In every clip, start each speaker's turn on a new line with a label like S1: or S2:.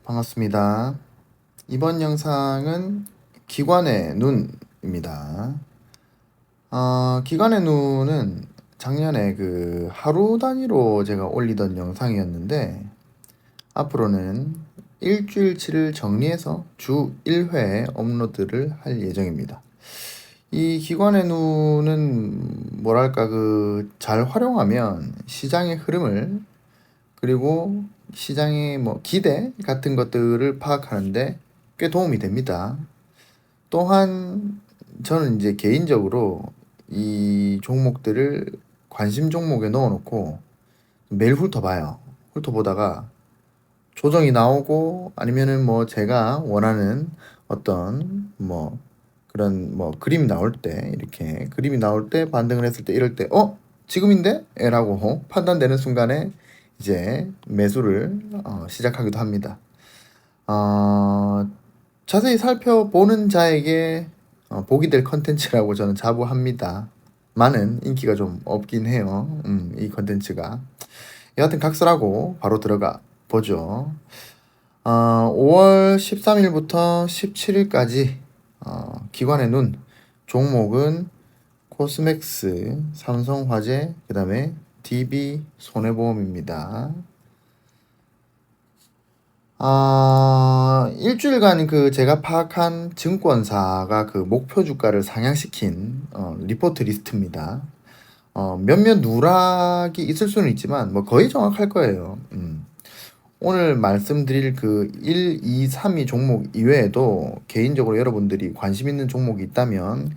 S1: 반갑습니다. 이번 영상은 기관의 눈입니다. 기관의 눈은 작년에 그 하루 단위로 제가 올리던 영상이었는데, 앞으로는 일주일치를 정리해서 주 1회 업로드를 할 예정입니다. 이 기관의 눈은 뭐랄까, 잘 활용하면 시장의 흐름을, 그리고 시장의 뭐 기대 같은 것들을 파악하는데 꽤 도움이 됩니다. 또한 저는 이제 개인적으로 이 종목들을 관심 종목에 넣어놓고 매일 훑어봐요. 훑어보다가 조정이 나오고, 아니면은 뭐 제가 원하는 어떤 뭐 그런 뭐 그림이 나올 때, 이렇게 그림이 나올 때 반등을 했을 때, 이럴 때 지금인데? 라고 판단되는 순간에 이제 매수를 시작하기도 합니다. 어, 자세히 살펴보는 자에게 복이 될 컨텐츠라고 저는 자부합니다. 많은 인기가 좀 없긴 해요. 이 컨텐츠가. 여하튼 각설하고 바로 들어가 보죠. 5월 13일부터 17일까지 기관의 눈 종목은 코스맥스, 삼성화재, 그 다음에 DB 손해보험입니다. 일주일간 제가 파악한 증권사가 그 목표 주가를 상향시킨 리포트 리스트입니다. 몇몇 누락이 있을 수는 있지만 뭐 거의 정확할 거예요. 오늘 말씀드릴 그 1, 2, 3위 종목 이외에도 개인적으로 여러분들이 관심 있는 종목이 있다면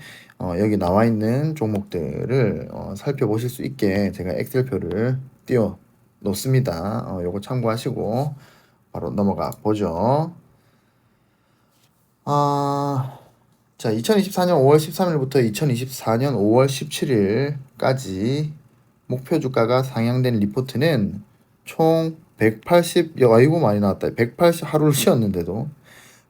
S1: 여기 나와 있는 종목들을 살펴보실 수 있게 제가 엑셀표를 띄워 놓습니다. 요거 참고하시고 바로 넘어가 보죠. 자, 2024년 5월 13일부터 2024년 5월 17일까지 목표 주가가 상향된 리포트는 총 180, 아이고 많이 나왔다. 180 하루를 쉬었는데도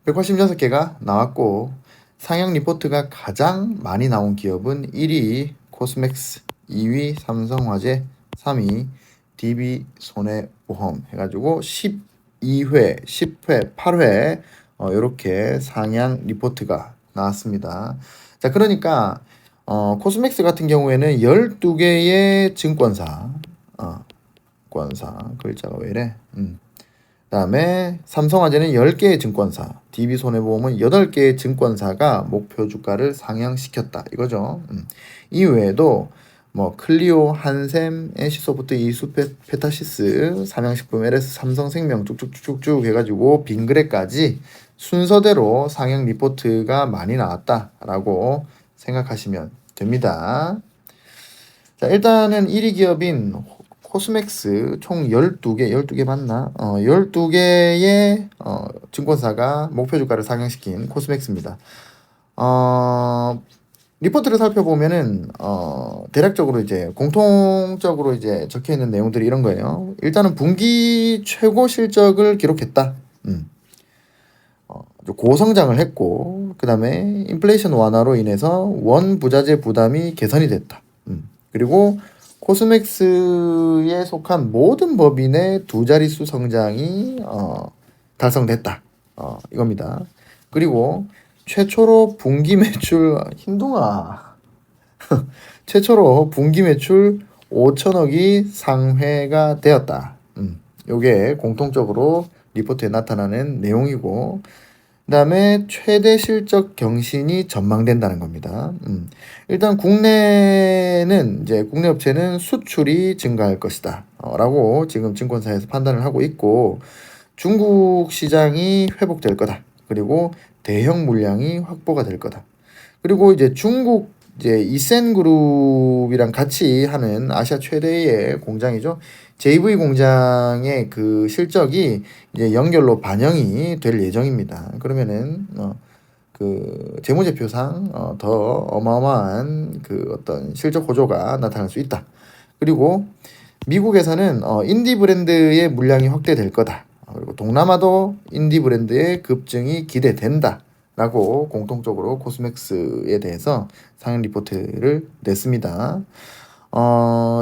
S1: 186개가 나왔고, 상향 리포트가 가장 많이 나온 기업은 1위 코스맥스, 2위 삼성화재, 3위 DB손해보험 해가지고 12회, 10회, 8회 이렇게 상향 리포트가 나왔습니다. 자, 그러니까 코스맥스 같은 경우에는 12개의 증권사, 글자가 왜 이래? 다음에 삼성화재는 10개의 증권사, DB손해보험은 8개의 증권사가 목표 주가를 상향시켰다 이거죠. 이 외에도 뭐 클리오, 한샘, NC소프트, 이수페타시스, 삼양식품, LS, 삼성생명 쭉쭉쭉쭉 해가지고 빙그레까지 순서대로 상향 리포트가 많이 나왔다라고 생각하시면 됩니다. 자, 일단은 1위 기업인 코스맥스 총 12개 맞나? 12개의 증권사가 목표 주가를 상향시킨 코스맥스입니다. 리포트를 살펴보면은 대략적으로 이제 공통적으로 이제 적혀 있는 내용들이 이런 거예요. 일단은 분기 최고 실적을 기록했다. 고성장을 했고, 그 다음에 인플레이션 완화로 인해서 원 부자재 부담이 개선이 됐다. 그리고 코스맥스에 속한 모든 법인의 두 자릿수 성장이 달성됐다. 이겁니다. 그리고 최초로 분기 매출 흰둥아 최초로 분기 매출 5천억이 상회가 되었다. 요게 공통적으로 리포트에 나타나는 내용이고, 그 다음에 최대 실적 경신이 전망된다는 겁니다. 일단 국내는 이제 국내 업체는 수출이 증가할 것이다 라고 지금 증권사에서 판단을 하고 있고, 중국 시장이 회복될 거다. 그리고 대형 물량이 확보가 될 거다. 그리고 이제 중국 이제 이센그룹이랑 같이 하는 아시아 최대의 공장이죠. JV 공장의 그 실적이 이제 연결로 반영이 될 예정입니다. 그러면은 그 재무제표상 더 어마어마한 그 어떤 실적 호조가 나타날 수 있다. 그리고 미국에서는 인디 브랜드의 물량이 확대될 거다. 그리고 동남아도 인디 브랜드의 급증이 기대된다. 라고 공통적으로 코스맥스에 대해서 상향 리포트를 냈습니다.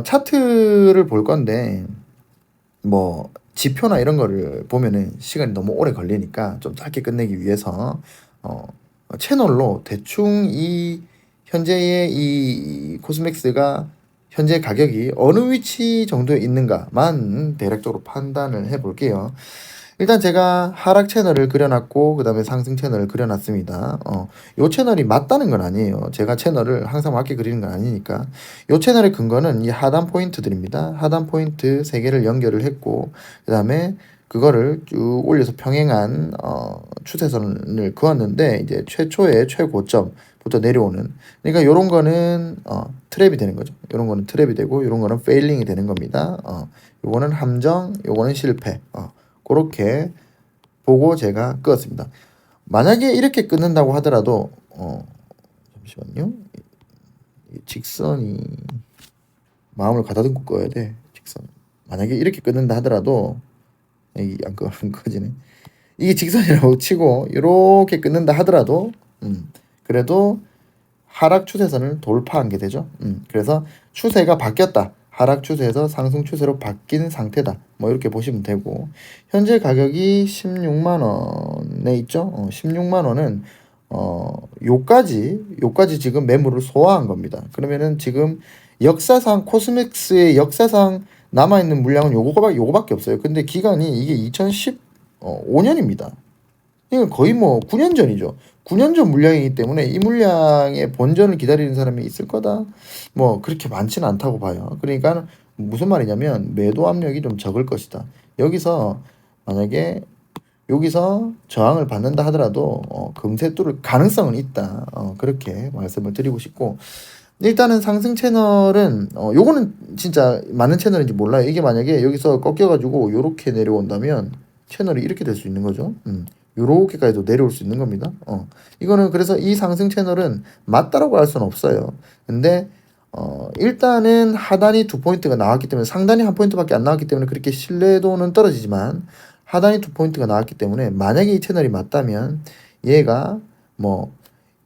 S1: 차트를 볼 건데, 뭐 지표나 이런 거를 보면은 시간이 너무 오래 걸리니까 좀 짧게 끝내기 위해서 어, 채널로 대충 이 현재의 이 코스맥스가 현재 가격이 어느 위치 정도에 있는가만 대략적으로 판단을 해 볼게요. 일단 제가 하락 채널을 그려놨고 그 다음에 상승 채널을 그려놨습니다. 요 채널이 맞다는 건 아니에요. 제가 채널을 항상 맞게 그리는 건 아니니까. 요 채널의 근거는 이 하단 포인트들입니다. 하단 포인트 3개를 연결을 했고 그 다음에 그거를 쭉 올려서 평행한 추세선을 그었는데 이제 최초의 최고점부터 내려오는, 그러니까 요런 거는 트랩이 되는 거죠. 요런 거는 트랩이 되고 요런 거는 페일링이 되는 겁니다. 요거는 함정, 요거는 실패. 그렇게 보고 제가 끄었습니다. 만약에 이렇게 끊는다고 하더라도 잠시만요. 직선이 마음을 가다듬고 꺼야 돼. 직선. 만약에 이렇게 끊는다 하더라도 이게 안 꺼지네. 이게 직선이라고 치고 이렇게 끊는다 하더라도 그래도 하락 추세선을 돌파한 게 되죠. 그래서 추세가 바뀌었다. 하락 추세에서 상승 추세로 바뀐 상태다. 뭐 이렇게 보시면 되고, 현재 가격이 16만 원에 있죠. 16만 원은 요까지 지금 매물을 소화한 겁니다. 그러면은 지금 역사상 코스맥스의 역사상 남아 있는 물량은 요거밖에 없어요. 근데 기간이 이게 2015년입니다. 이건 거의 뭐 9년 전이죠. 9년 전 물량이기 때문에 이 물량의 본전을 기다리는 사람이 있을 거다. 뭐 그렇게 많지는 않다고 봐요. 그러니까 무슨 말이냐면 매도 압력이 좀 적을 것이다. 여기서 만약에 여기서 저항을 받는다 하더라도 금세 뚫을 가능성은 있다. 그렇게 말씀을 드리고 싶고, 일단은 상승 채널은 요거는 진짜 맞는 채널인지 몰라요. 이게 만약에 여기서 꺾여가지고 요렇게 내려온다면 채널이 이렇게 될 수 있는 거죠. 요렇게까지도 내려올 수 있는 겁니다. 이거는 그래서 이 상승 채널은 맞다라고 할 수는 없어요. 근데 일단은 하단이 2포인트가 나왔기 때문에, 상단이 1포인트밖에 안 나왔기 때문에 그렇게 신뢰도는 떨어지지만 하단이 2포인트가 나왔기 때문에 만약에 이 채널이 맞다면 얘가 뭐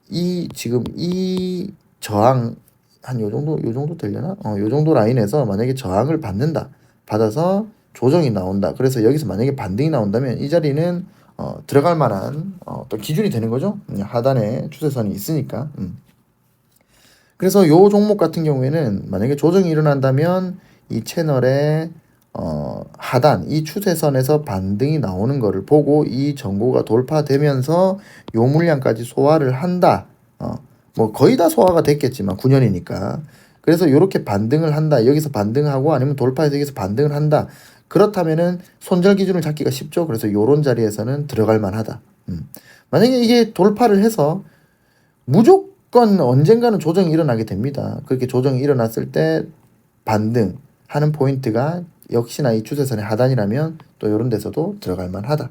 S1: 이 지금 이 저항 한 요 정도 되려나? 요 정도 라인에서 만약에 저항을 받아서 조정이 나온다. 그래서 여기서 만약에 반등이 나온다면 이 자리는 들어갈 만한 또 기준이 되는 거죠. 하단에 추세선이 있으니까. 그래서 요 종목 같은 경우에는 만약에 조정이 일어난다면 이 채널의 하단 이 추세선에서 반등이 나오는 거를 보고 이 전고가 돌파되면서 요 물량까지 소화를 한다. 뭐 거의 다 소화가 됐겠지만 9년이니까. 그래서 요렇게 반등을 한다. 여기서 반등하고 아니면 돌파해서 여기서 반등을 한다. 그렇다면은 손절 기준을 잡기가 쉽죠. 그래서 요런 자리에서는 들어갈 만하다. 만약에 이게 돌파를 해서 무조건 언젠가는 조정이 일어나게 됩니다. 그렇게 조정이 일어났을 때 반등하는 포인트가 역시나 이 추세선의 하단이라면 또 이런 데서도 들어갈 만하다.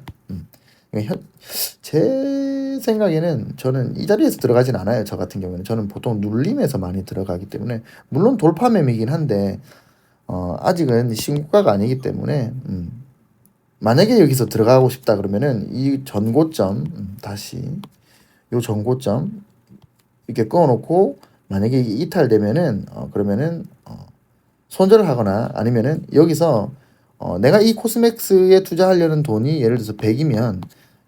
S1: 제 생각에는 저는 이 자리에서 들어가진 않아요. 저 같은 경우에는 저는 보통 눌림에서 많이 들어가기 때문에, 물론 돌파 매매이긴 한데 아직은 신고가가 아니기 때문에 만약에 여기서 들어가고 싶다 그러면은 이 전고점 다시 요 전고점 이렇게 꺼놓고 만약에 이게 이탈되면은 그러면은 손절을 하거나 아니면은 여기서 내가 이 코스맥스에 투자하려는 돈이 예를 들어서 100이면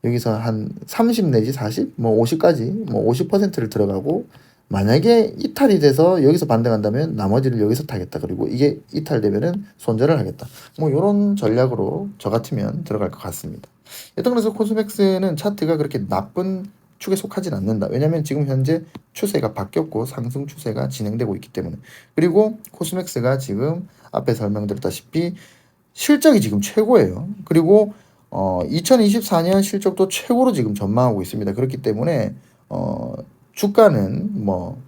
S1: 여기서 한 30 내지 40, 뭐 50까지 뭐 50%를 들어가고, 만약에 이탈이 돼서 여기서 반등한다면 나머지를 여기서 타겠다. 그리고 이게 이탈되면은 손절을 하겠다. 뭐 이런 전략으로 저 같으면 들어갈 것 같습니다. 일단 그래서 코스맥스는 차트가 그렇게 나쁜 축에 속하진 않는다. 왜냐면 지금 현재 추세가 바뀌었고 상승 추세가 진행되고 있기 때문에. 그리고 코스맥스가 지금 앞에 설명드렸다시피 실적이 지금 최고예요. 그리고 2024년 실적도 최고로 지금 전망하고 있습니다. 그렇기 때문에 주가는 뭐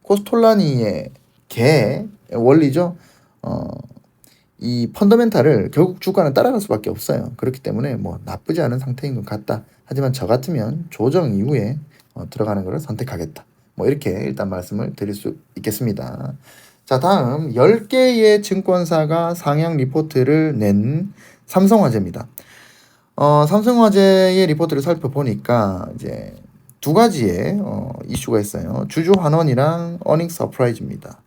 S1: 코스톨라니의 개 원리죠. 이 펀더멘탈을 결국 주가는 따라갈 수밖에 없어요. 그렇기 때문에 뭐 나쁘지 않은 상태인 것 같다. 하지만 저 같으면 조정 이후에 들어가는 것을 선택하겠다. 뭐 이렇게 일단 말씀을 드릴 수 있겠습니다. 자, 다음 10개의 증권사가 상향 리포트를 낸 삼성화재입니다. 삼성화재의 리포트를 살펴보니까 이제 두 가지의 이슈가 있어요. 주주 환원이랑 어닝 서프라이즈입니다.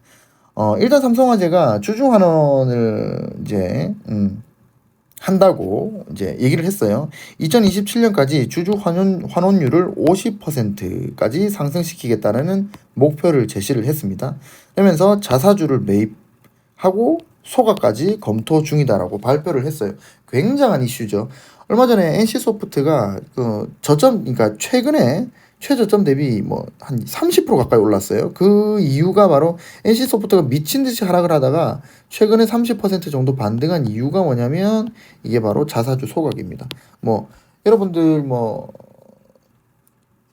S1: 일단 삼성화재가 주주 환원을 이제 한다고 이제 얘기를 했어요. 2027년까지 주주 환원율을 50%까지 상승시키겠다는 목표를 제시를 했습니다. 그러면서 자사주를 매입하고 소각까지 검토 중이다라고 발표를 했어요. 굉장한 이슈죠. 얼마 전에 NC소프트가 그 저점, 그러니까 최근에 최저점 대비 뭐 한 30% 가까이 올랐어요. 그 이유가 바로 NC소프트가 미친 듯이 하락을 하다가 최근에 30% 정도 반등한 이유가 뭐냐면 이게 바로 자사주 소각입니다. 뭐 여러분들 뭐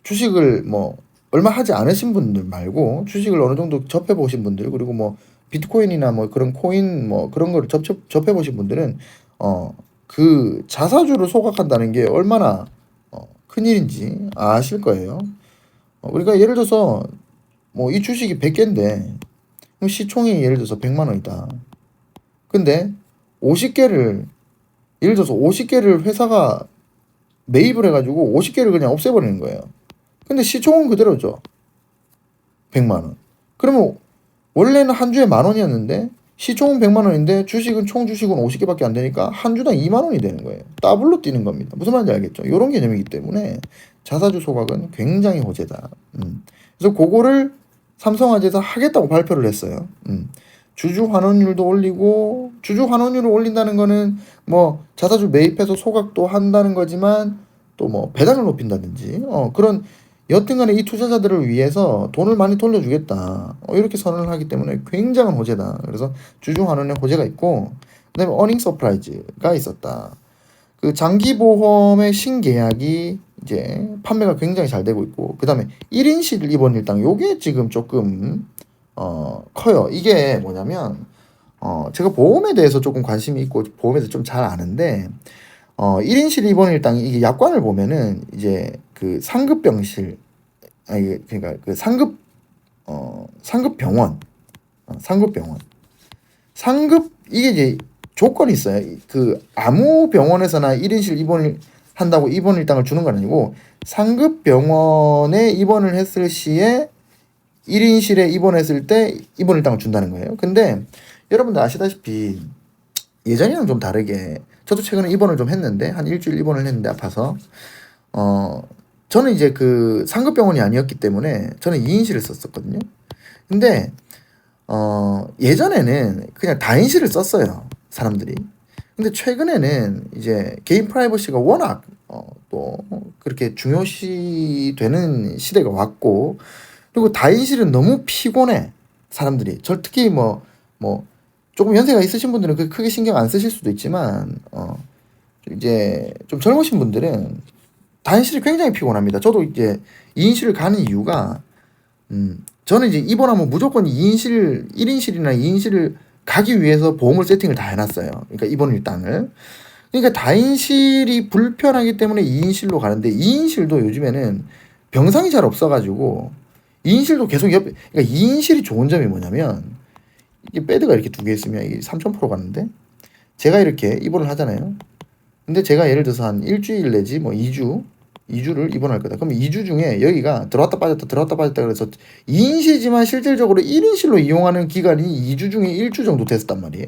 S1: 주식을 뭐 얼마 하지 않으신 분들 말고 주식을 어느 정도 접해 보신 분들, 그리고 뭐 비트코인이나 뭐 그런 코인 뭐 그런 거를 접해 보신 분들은 그 자사주를 소각한다는 게 얼마나 큰일인지 아실 거예요. 우리가 예를 들어서 뭐 이 주식이 100개인데 그럼 시총이 예를 들어서 100만 원이다. 근데 50개를 예를 들어서 50개를 회사가 매입을 해가지고 50개를 그냥 없애버리는 거예요. 근데 시총은 그대로죠. 100만 원. 그러면 원래는 한 주에 10,000원이었는데 시총은 100만 원인데 주식은 총 주식은 50개밖에 안 되니까 한 주당 2만 원이 되는 거예요. 더블로 뛰는 겁니다. 무슨 말인지 알겠죠? 이런 개념이기 때문에 자사주 소각은 굉장히 호재다. 그래서 그거를 삼성화재에서 하겠다고 발표를 했어요. 주주 환원율도 올리고, 주주 환원율을 올린다는 거는 뭐 자사주 매입해서 소각도 한다는 거지만 또 뭐 배당을 높인다든지 그런, 여튼간에 이 투자자들을 위해서 돈을 많이 돌려주겠다, 이렇게 선언을 하기 때문에 굉장한 호재다. 그래서 주주 환원에 호재가 있고, 그다음에 어닝 서프라이즈가 있었다. 그 장기 보험의 신계약이 이제 판매가 굉장히 잘 되고 있고, 그다음에 1인실 입원 일당 요게 지금 조금 커요. 이게 뭐냐면 제가 보험에 대해서 조금 관심이 있고 보험에 대해서 좀 잘 아는데 1인실 입원 일당이 이게 약관을 보면은 이제 그 상급병실, 아니 그러니까 그 상급 병원, 상급, 이게 이제 조건이 있어요. 그 아무 병원에서나 1인실 입원을 한다고 입원 일당을 주는 건 아니고 상급 병원에 입원을 했을 시에 1인실에 입원했을 때 입원 일당을 준다는 거예요. 근데 여러분들 아시다시피 예전이랑 좀 다르게, 저도 최근에 입원을 좀 했는데 한 일주일 입원을 했는데 아파서 저는 이제 그 상급병원이 아니었기 때문에 저는 2인실을 썼었거든요. 근데 예전에는 그냥 다인실을 썼어요, 사람들이. 근데 최근에는 이제 개인 프라이버시가 워낙 또 그렇게 중요시 되는 시대가 왔고, 그리고 다인실은 너무 피곤해, 사람들이. 특히 뭐 조금 연세가 있으신 분들은 크게 신경 안 쓰실 수도 있지만 이제 좀 젊으신 분들은 다인실이 굉장히 피곤합니다. 저도 이제 2인실을 가는 이유가 저는 이제 입원하면 무조건 1인실이나 2인실을 가기 위해서 보험을 세팅을 다 해놨어요. 그러니까 입원 일당을. 그러니까 다인실이 불편하기 때문에 2인실로 가는데, 2인실도 요즘에는 병상이 잘 없어가지고 2인실도 계속 그러니까 2인실이 좋은 점이 뭐냐면, 이게 베드가 이렇게 두 개 있으면 이게 3,000% 가는데, 제가 이렇게 입원을 하잖아요. 근데 제가 예를 들어서 한 일주일 내지 뭐 2주를 입원할 거다. 그럼 2주 중에 여기가 들어왔다 빠졌다 그래서 2인실이지만 실질적으로 1인실로 이용하는 기간이 2주 중에 1주 정도 됐었단 말이에요.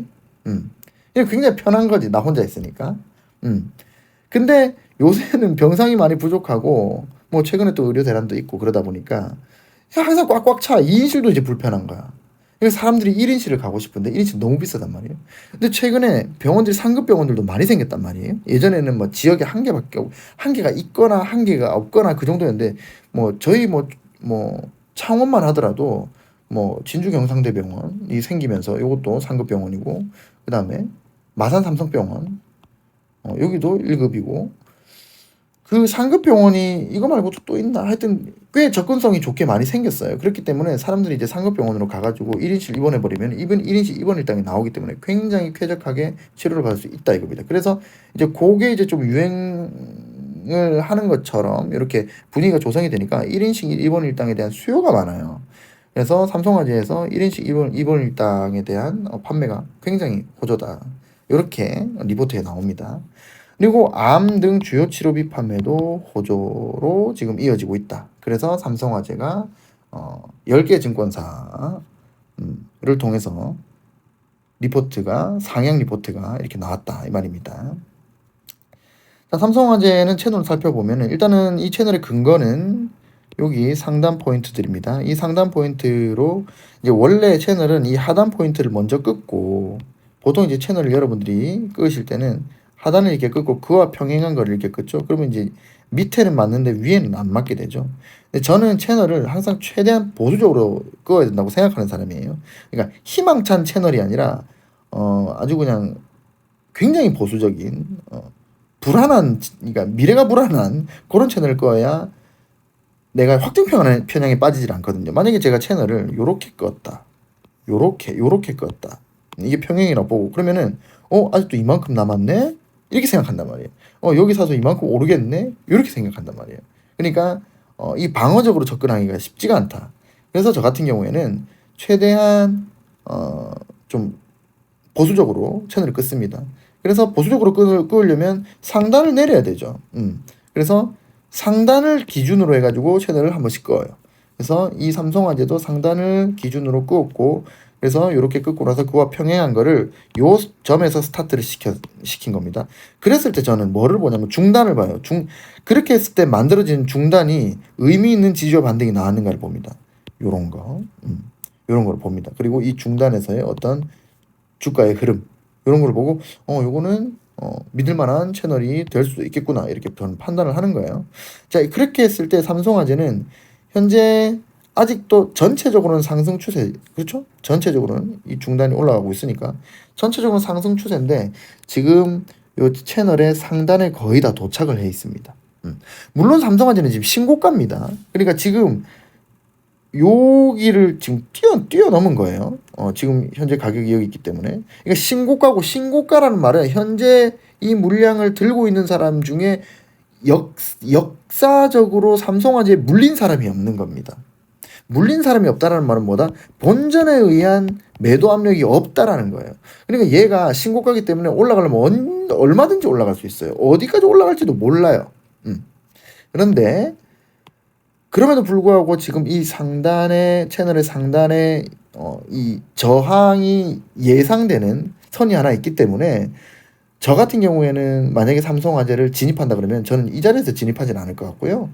S1: 이게 굉장히 편한 거지, 나 혼자 있으니까. 근데 요새는 병상이 많이 부족하고 뭐 최근에 또 의료 대란도 있고 그러다 보니까 항상 꽉꽉 차. 2인실도 이제 불편한 거야. 그래서 사람들이 1인실을 가고 싶은데 1인실 너무 비싸단 말이에요. 근데 최근에 병원들이 상급 병원들도 많이 생겼단 말이에요. 예전에는 뭐 지역에 한 개밖에 한 개가 있거나 한 개가 없거나 그 정도였는데, 뭐 저희 뭐 창원만 하더라도 뭐 진주 경상대병원이 생기면서 이것도 상급 병원이고, 그다음에 마산 삼성병원 여기도 1급이고, 그 상급 병원이 이거 말고도 또 있나, 하여튼 꽤 접근성이 좋게 많이 생겼어요. 그렇기 때문에 사람들이 이제 상급 병원으로 가가지고 1인실 입원해 버리면 1인실 입원 일당이 나오기 때문에 굉장히 쾌적하게 치료를 받을 수 있다 이겁니다. 그래서 이제 그게 이제 좀 유행을 하는 것처럼 이렇게 분위기가 조성이 되니까 1인실 입원 일당에 대한 수요가 많아요. 그래서 삼성화재에서 1인실 입원 일당에 대한 판매가 굉장히 호조다, 이렇게 리포트에 나옵니다. 그리고 암 등 주요 치료비 판매도 호조로 지금 이어지고 있다. 그래서 삼성화재가 10개 증권사를 통해서 리포트가, 상향 리포트가 이렇게 나왔다 이 말입니다. 자, 삼성화재는 채널을 살펴보면은 일단은 이 채널의 근거는 여기 상단 포인트들입니다. 이 상단 포인트로 이제 원래 채널은 이 하단 포인트를 먼저 끊고, 보통 이제 채널을 여러분들이 끄실 때는 하단을 이렇게 끊고 그와 평행한 거를 이렇게 끊죠. 그러면 이제 밑에는 맞는데 위에는 안 맞게 되죠. 근데 저는 채널을 항상 최대한 보수적으로 끄어야 된다고 생각하는 사람이에요. 그러니까 희망찬 채널이 아니라 아주 그냥 굉장히 보수적인 불안한, 그러니까 미래가 불안한 그런 채널을 꺼야 내가 확정 편향에 빠지질 않거든요. 만약에 제가 채널을 요렇게 껐다, 요렇게 껐다, 이게 평행이라고 보고 그러면은 아직도 이만큼 남았네, 이렇게 생각한단 말이에요. 여기 사서 이만큼 오르겠네, 이렇게 생각한단 말이에요. 그러니까 이 방어적으로 접근하기가 쉽지가 않다. 그래서 저 같은 경우에는 최대한 좀 보수적으로 채널을 끊습니다. 그래서 보수적으로 끄려면 상단을 내려야 되죠. 그래서 상단을 기준으로 해가지고 채널을 한 번씩 꺼요. 그래서 이 삼성화재도 상단을 기준으로 끄었고, 그래서 이렇게 끊고 나서 그와 평행한 거를 요 점에서 스타트를 시킨 겁니다. 그랬을 때 저는 뭐를 보냐면 중단을 봐요. 그렇게 했을 때 만들어진 중단이 의미 있는 지지와 반등이 나왔는가를 봅니다. 요런 거, 요런 걸 봅니다. 그리고 이 중단에서의 어떤 주가의 흐름, 이런 걸 보고 요거는 믿을 만한 채널이 될 수도 있겠구나, 이렇게 저는 판단을 하는 거예요. 자, 그렇게 했을 때 삼성화재는 현재 아직도 전체적으로는 상승 추세, 그렇죠? 전체적으로는 이 중단이 올라가고 있으니까 전체적으로는 상승 추세인데 지금 요 채널의 상단에 거의 다 도착을 해 있습니다. 물론 삼성화재는 지금 신고가입니다. 그러니까 지금 여기를 지금 뛰어넘은 거예요. 지금 현재 가격이 여기 있기 때문에. 그러니까 신고가라는 말은 현재 이 물량을 들고 있는 사람 중에 역사적으로 삼성화재에 물린 사람이 없는 겁니다. 물린 사람이 없다라는 말은 뭐다? 본전에 의한 매도 압력이 없다라는 거예요. 그러니까 얘가 신고가기 때문에 올라가려면 얼마든지 올라갈 수 있어요. 어디까지 올라갈지도 몰라요. 그런데 그럼에도 불구하고 지금 이 채널의 상단에 이 저항이 예상되는 선이 하나 있기 때문에 저 같은 경우에는 만약에 삼성화재를 진입한다 그러면 저는 이 자리에서 진입하진 않을 것 같고요.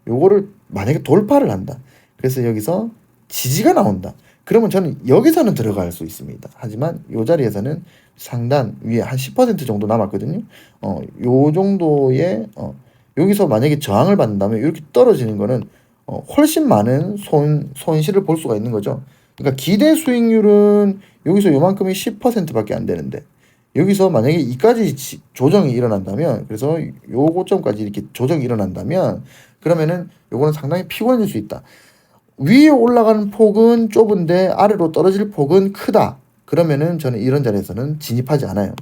S1: 요거를 만약에 돌파를 한다, 그래서 여기서 지지가 나온다, 그러면 저는 여기서는 들어갈 수 있습니다. 하지만 요 자리에서는 상단 위에 한 10% 정도 남았거든요. 요 정도의 여기서 만약에 저항을 받는다면 이렇게 떨어지는 거는 훨씬 많은 손실을 볼 수가 있는 거죠. 그러니까 기대 수익률은 여기서 요만큼이 10%밖에 안 되는데 여기서 만약에 이까지 조정이 일어난다면, 그래서 요 고점까지 이렇게 조정이 일어난다면 그러면은 요거는 상당히 피곤해질 수 있다. 위에 올라가는 폭은 좁은데 아래로 떨어질 폭은 크다. 그러면은 저는 이런 자리에서는 진입하지 않아요.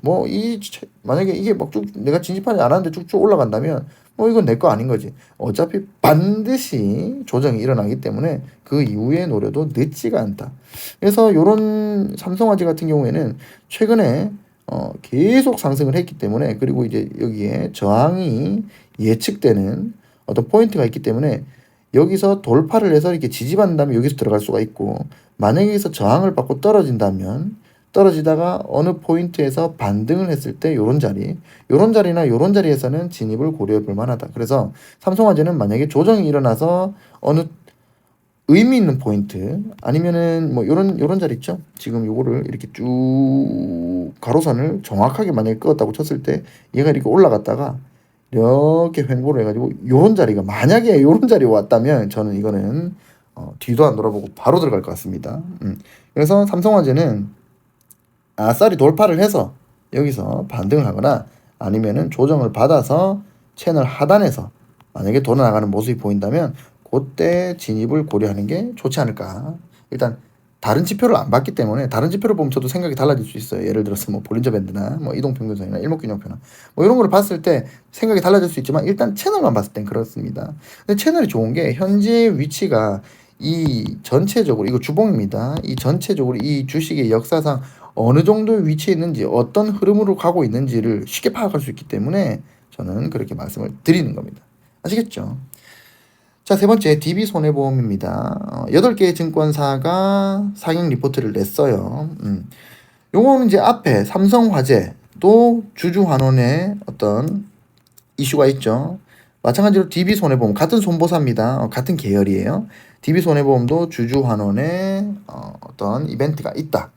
S1: 만약에 이게 막 쭉 내가 진입하지 않았는데 쭉쭉 올라간다면 이건 내 거 아닌 거지. 어차피 반드시 조정이 일어나기 때문에 그 이후에 노려도 늦지가 않다. 그래서 요런 삼성화재 같은 경우에는 최근에 계속 상승을 했기 때문에, 그리고 이제 여기에 저항이 예측되는 어떤 포인트가 있기 때문에 여기서 돌파를 해서 이렇게 지지받는다면 여기서 들어갈 수가 있고, 만약에 여기서 저항을 받고 떨어지다가 어느 포인트에서 반등을 했을 때 요런 자리나 요런 자리에서는 진입을 고려해 볼 만하다. 그래서 삼성화재는 만약에 조정이 일어나서 어느 의미 있는 포인트, 아니면은 뭐 요런 자리 있죠. 지금 요거를 이렇게 쭉 가로선을 정확하게 만약에 끄었다고 쳤을 때 얘가 이렇게 올라갔다가 이렇게 횡보를 해가지고 요런 자리가, 만약에 요런 자리에 왔다면 저는 이거는 뒤도 안 돌아보고 바로 들어갈 것 같습니다. 그래서 삼성화재는 아싸리 돌파를 해서 여기서 반등을 하거나 아니면은 조정을 받아서 채널 하단에서 만약에 돌아나가는 모습이 보인다면 그때 진입을 고려하는 게 좋지 않을까. 일단 다른 지표를 안 봤기 때문에 다른 지표를 보면 저도 생각이 달라질 수 있어요. 예를 들어서 뭐 볼린저 밴드나 뭐 이동평균선이나 일목균형표나 뭐 이런 걸 봤을 때 생각이 달라질 수 있지만 일단 채널만 봤을 땐 그렇습니다. 근데 채널이 좋은 게 현재 위치가 이 전체적으로, 이거 주봉입니다. 이 전체적으로 이 주식의 역사상 어느 정도 위치에 있는지, 어떤 흐름으로 가고 있는지를 쉽게 파악할 수 있기 때문에 저는 그렇게 말씀을 드리는 겁니다. 아시겠죠? 자, 세 번째 DB손해보험입니다. 8개의 증권사가 상영 리포트를 냈어요. 요거는 이제 앞에 삼성화재도 주주환원의 어떤 이슈가 있죠. 마찬가지로 DB손해보험 같은 손보사입니다. 같은 계열이에요. DB손해보험도 주주환원에 어떤 이벤트가 있다.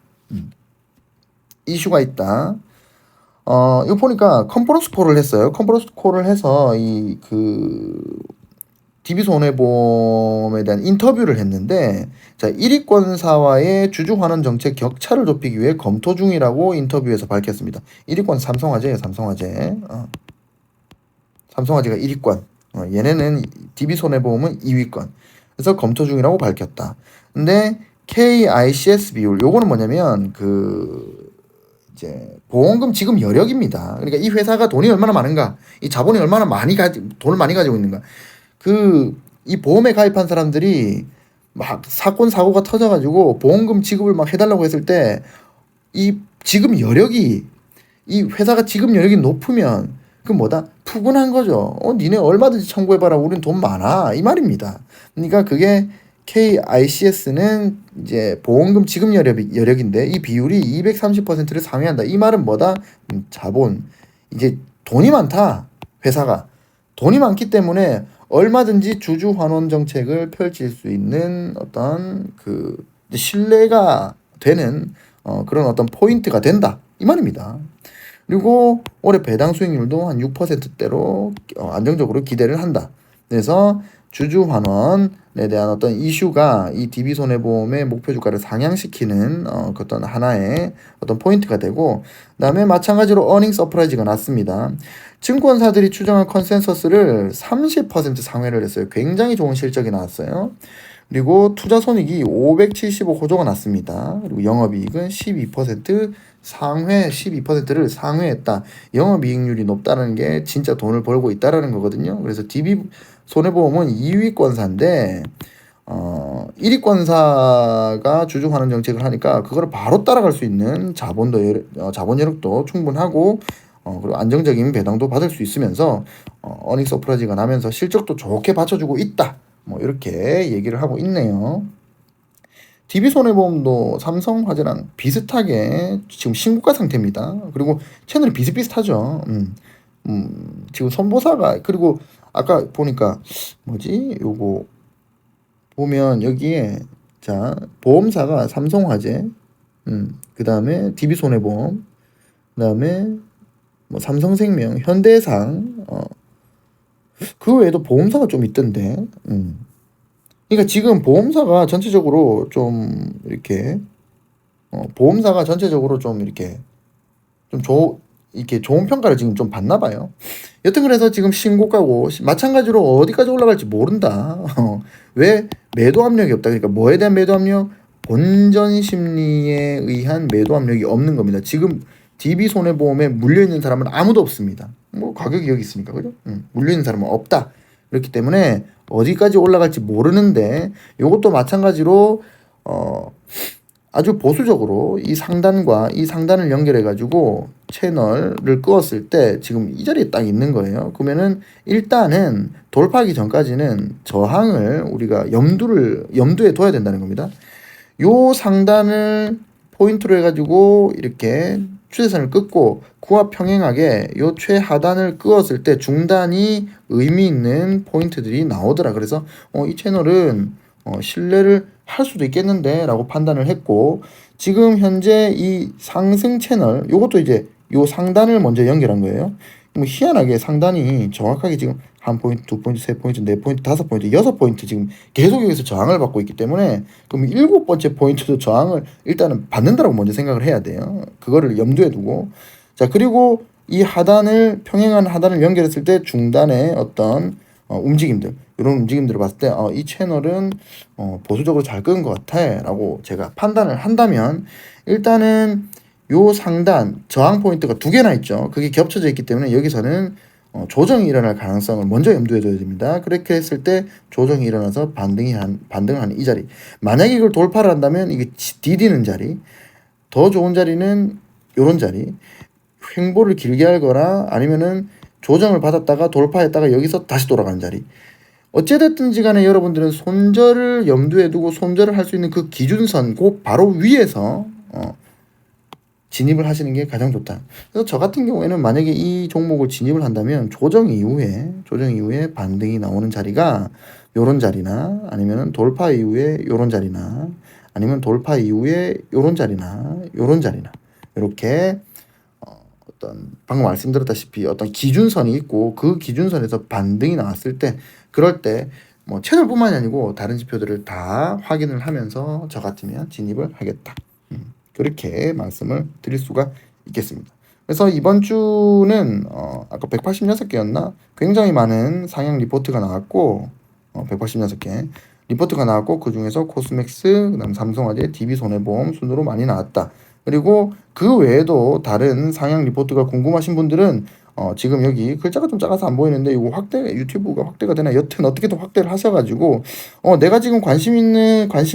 S1: 이슈가 있다. 이거 보니까 컨퍼런스 콜을 했어요. 컨퍼런스 콜을 해서 DB손해보험에 대한 인터뷰를 했는데, 자, 1위권사와의 주주환원 정책 격차를 좁히기 위해 검토 중이라고 인터뷰에서 밝혔습니다. 1위권 삼성화재예요, 삼성화재. 삼성화재가 1위권. 얘네는 DB손해보험은 2위권. 그래서 검토 중이라고 밝혔다. 근데 KICS 비율, 요거는 뭐냐면 이제 보험금 지급 여력입니다. 그러니까 이 회사가 돈이 얼마나 많은가, 이 자본이 얼마나 돈을 많이 가지고 있는가. 이 보험에 가입한 사람들이 막 사건 사고가 터져가지고 보험금 지급을 막 해달라고 했을 때 이 지급 여력이, 이 회사가 지급 여력이 높으면 그 뭐다, 푸근한 거죠. 니네 얼마든지 청구해봐라, 우린 돈 많아, 이 말입니다. 그러니까 그게 KICS는 이제 보험금 지급 여력인데 이 비율이 230%를 상회한다. 이 말은 뭐다? 자본, 이제 돈이 많다. 회사가 돈이 많기 때문에 얼마든지 주주 환원 정책을 펼칠 수 있는 어떤 신뢰가 되는 그런 어떤 포인트가 된다, 이 말입니다. 그리고 올해 배당 수익률도 한 6%대로 안정적으로 기대를 한다. 그래서 주주 환원에 대한 어떤 이슈가 이 DB손해보험의 목표 주가를 상향시키는 어떤 하나의 어떤 포인트가 되고, 그다음에 마찬가지로 어닝 서프라이즈가 났습니다. 증권사들이 추정한 컨센서스를 30% 상회를 했어요. 굉장히 좋은 실적이 나왔어요. 그리고 투자 손익이 575호조가 났습니다. 그리고 영업이익은 12% 상회, 12%를 상회했다. 영업이익률이 높다는 게 진짜 돈을 벌고 있다라는 거거든요. 그래서 DB손해보험은 2위권사인데 1위권사가 주주환원 정책을 하니까 그걸 바로 따라갈 수 있는 자본 여력도 충분하고, 그리고 안정적인 배당도 받을 수 있으면서 어닝 서프라이즈가 나면서 실적도 좋게 받쳐주고 있다. 뭐 이렇게 얘기를 하고 있네요. DB손해보험도 삼성화재랑 비슷하게 지금 신고가 상태입니다. 그리고 채널이 비슷비슷하죠. 지금 손보사가, 그리고 아까 보니까 요거 보면 여기에, 자, 보험사가 삼성화재, 그 다음에 DB손해보험, 그 다음에 뭐 삼성생명, 현대해상, 그 외에도 보험사가 좀 있던데. 그러니까 지금 보험사가 전체적으로 좀 이렇게 보험사가 전체적으로 좀 이렇게 이렇게 좋은 평가를 지금 좀 받나 봐요. 여튼 그래서 지금 신고가고, 마찬가지로 어디까지 올라갈지 모른다. 왜? 매도 압력이 없다. 그러니까 뭐에 대한 매도 압력? 본전 심리에 의한 매도 압력이 없는 겁니다. 지금 DB손해보험에 물려있는 사람은 아무도 없습니다. 뭐 가격이 여기 있으니까, 그죠? 물려있는 사람은 없다. 그렇기 때문에 어디까지 올라갈지 모르는데, 이것도 마찬가지로 아주 보수적으로 이 상단과 이 상단을 연결해 가지고 채널을 끄었을 때 지금 이 자리에 딱 있는 거예요. 그러면은 일단은 돌파하기 전까지는 저항을 우리가 염두에 둬야 된다는 겁니다. 요 상단을 포인트로 해가지고 이렇게 추세선을 긋고 그와 평행하게 요 최하단을 끄었을 때 중단이 의미 있는 포인트들이 나오더라. 그래서 이 채널은 신뢰를 할 수도 있겠는데 라고 판단을 했고, 지금 현재 이 상승 채널, 요것도 이제 요 상단을 먼저 연결한 거예요. 뭐 희한하게 상단이 정확하게 지금 한 포인트, 두 포인트, 세 포인트, 네 포인트, 다섯 포인트, 여섯 포인트 지금 계속 여기서 저항을 받고 있기 때문에, 그럼 일곱 번째 포인트도 저항을 일단은 받는다라고 먼저 생각을 해야 돼요. 그거를 염두에 두고, 자, 그리고 이 하단을 평행한 하단을 연결했을 때 중단의 어떤 움직임들, 이런 움직임들을 봤을 때 이 채널은 보수적으로 잘 끄는 것 같아 라고 제가 판단을 한다면, 일단은 요 상단 저항 포인트가 두 개나 있죠. 그게 겹쳐져 있기 때문에 여기서는 조정이 일어날 가능성을 먼저 염두에 둬야 됩니다. 그렇게 했을 때 조정이 일어나서 반등을 하는 이 자리, 만약에 이걸 돌파를 한다면 이게 디디는 자리, 더 좋은 자리는 요런 자리, 횡보를 길게 할거나 아니면은 조정을 받았다가 돌파했다가 여기서 다시 돌아가는 자리, 어찌됐든지 간에 여러분들은 손절을 염두에 두고 손절을 할 수 있는 그 기준선 그 바로 위에서 진입을 하시는 게 가장 좋다. 그래서 저 같은 경우에는 만약에 이 종목을 진입을 한다면 조정 이후에 반등이 나오는 자리가 요런 자리나 아니면 돌파 이후에 요런 자리나 아니면 돌파 이후에 요런 자리나 요런 자리나 이렇게 어떤 방금 말씀드렸다시피 어떤 기준선이 있고 그 기준선에서 반등이 나왔을 때 그럴 때 뭐 채널뿐만이 아니고 다른 지표들을 다 확인을 하면서 저 같으면 진입을 하겠다. 그렇게 말씀을 드릴 수가 있겠습니다. 그래서 이번 주는 아까 186개였나? 굉장히 많은 상향 리포트가 나왔고 186개 리포트가 나왔고 그 중에서 코스맥스, 그다음 삼성화재, DB손해보험 순으로 많이 나왔다. 그리고 그 외에도 다른 상향 리포트가 궁금하신 분들은 지금 여기 글자가 좀 작아서 안 보이는데 이거 유튜브가 확대가 되나? 여튼 어떻게든 확대를 하셔가지고 내가 지금 관심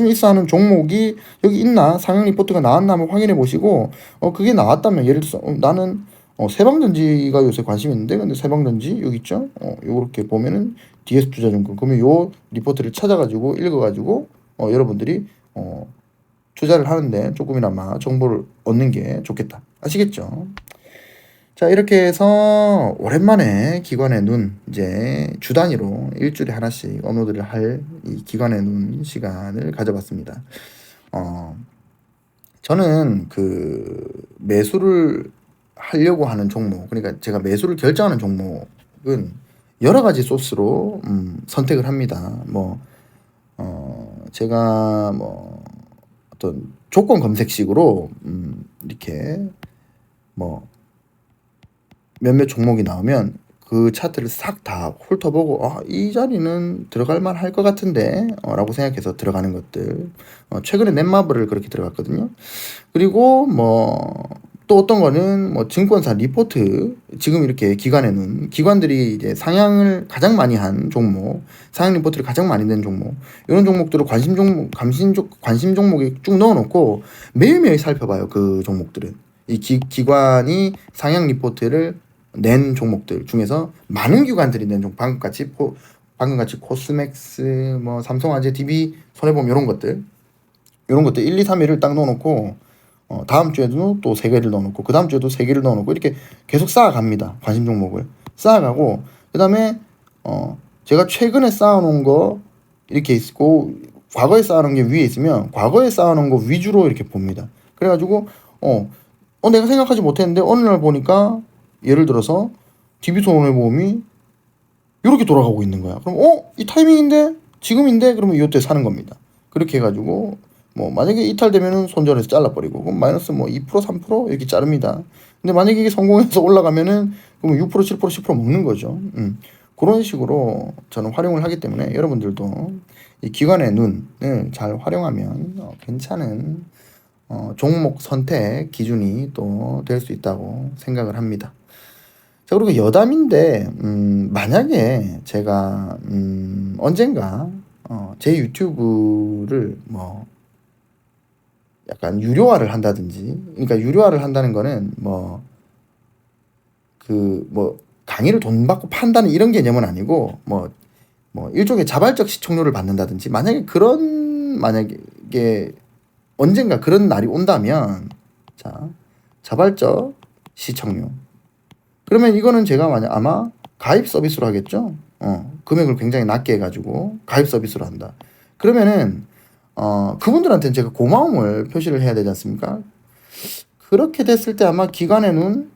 S1: 있어 하는 종목이 여기 있나? 상향 리포트가 나왔나 한번 확인해 보시고 그게 나왔다면 예를 들어서 나는 세방전지가 요새 관심 있는데 근데 세방전지 여기 있죠? 요렇게 보면은 DS투자증권 그러면 요 리포트를 찾아가지고 읽어가지고 여러분들이 투자를 하는데 조금이나마 정보를 얻는 게 좋겠다. 아시겠죠? 자, 이렇게 해서 오랜만에 기관의 눈 이제 주 단위로 일주일에 하나씩 업로드를 할 이 기관의 눈 시간을 가져봤습니다. 저는 그 매수를 하려고 하는 종목, 그러니까 제가 매수를 결정하는 종목은 여러 가지 소스로 선택을 합니다. 제가 어떤 조건 검색식으로 이렇게 몇몇 종목이 나오면 그 차트를 싹 다 훑어보고 이 자리는 들어갈 만할 것 같은데 라고 생각해서 들어가는 것들. 최근에 넷마블을 그렇게 들어갔거든요. 그리고 또 어떤 거는 증권사 리포트, 지금 이렇게 기관들이 이제 상향을 가장 많이 한 종목, 상향 리포트를 가장 많이 낸 종목, 이런 종목들을 관심 종목에 쭉 넣어놓고 매일매일 살펴봐요. 그 종목들은 이 기관이 상향 리포트를 낸 종목들 중에서 많은 기관들이 낸 종목, 방금같이 코스맥스, 삼성화재, DB, 손해보험 이런 것들 1, 2, 3위를 딱 넣어놓고 다음 주에도 또 3개를 넣어놓고 그 다음 주에도 3개를 넣어놓고 이렇게 계속 쌓아갑니다. 관심 종목을 쌓아가고 그 다음에 제가 최근에 쌓아놓은 거 이렇게 있고 과거에 쌓아놓은 게 위에 있으면 과거에 쌓아놓은 거 위주로 이렇게 봅니다. 그래가지고 내가 생각하지 못했는데 어느 날 보니까 예를 들어서 DB손해보험이 이렇게 돌아가고 있는 거야. 그럼 이 타이밍인데 지금인데 그러면 이때 사는 겁니다. 그렇게 해가지고 만약에 이탈되면은 손절해서 잘라버리고 그럼 마이너스 2% 3% 이렇게 자릅니다. 근데 만약에 이게 성공해서 올라가면은 그러면 6% 7% 10% 먹는 거죠. 그런 식으로 저는 활용을 하기 때문에 여러분들도 이 기관의 눈을 잘 활용하면 괜찮은 종목 선택 기준이 또 될 수 있다고 생각을 합니다. 자, 그리고 여담인데 만약에 제가 언젠가 제 유튜브를 약간 유료화를 한다든지, 그러니까 유료화를 한다는 거는 강의를 돈 받고 판다는 이런 개념은 아니고 일종의 자발적 시청료를 받는다든지, 만약에 언젠가 그런 날이 온다면 자발적 시청료, 그러면 이거는 제가 아마 가입 서비스로 하겠죠. 금액을 굉장히 낮게 해가지고 가입 서비스로 한다. 그러면은 그분들한테는 제가 고마움을 표시를 해야 되지 않습니까? 그렇게 됐을 때 아마 기관의 눈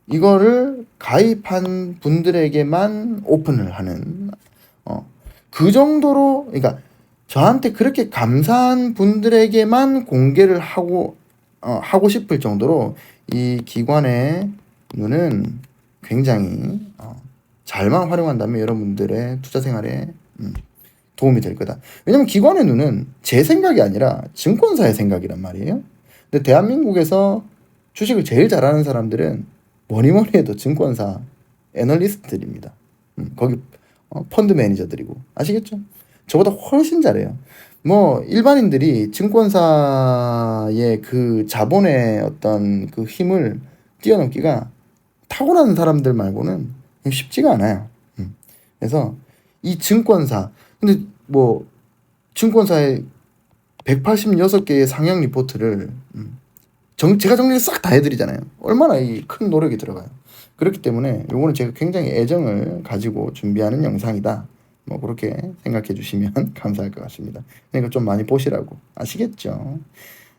S1: 이거를 가입한 분들에게만 오픈을 하는 그 정도로, 그러니까 저한테 그렇게 감사한 분들에게만 공개를 하고 싶을 정도로 이 기관의 눈은 굉장히 잘만 활용한다면 여러분들의 투자 생활에 도움이 될 거다. 왜냐면 기관의 눈은 제 생각이 아니라 증권사의 생각이란 말이에요. 근데 대한민국에서 주식을 제일 잘하는 사람들은 뭐니 해도 증권사 애널리스트들입니다. 거기 펀드 매니저들이고, 아시겠죠? 저보다 훨씬 잘해요. 일반인들이 증권사의 그 자본의 어떤 그 힘을 뛰어넘기가 타고난 사람들 말고는 쉽지가 않아요. 그래서 이 증권사, 근데 증권사의 186개의 상향 리포트를 제가 정리를 싹 다 해드리잖아요. 얼마나 이 큰 노력이 들어가요. 그렇기 때문에 요거는 제가 굉장히 애정을 가지고 준비하는 영상이다. 뭐 그렇게 생각해 주시면 감사할 것 같습니다. 그러니까 좀 많이 보시라고. 아시겠죠?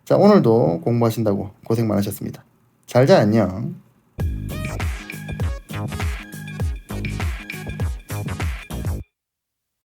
S1: 자, 오늘도 공부하신다고 고생 많으셨습니다. 잘 자, 안녕.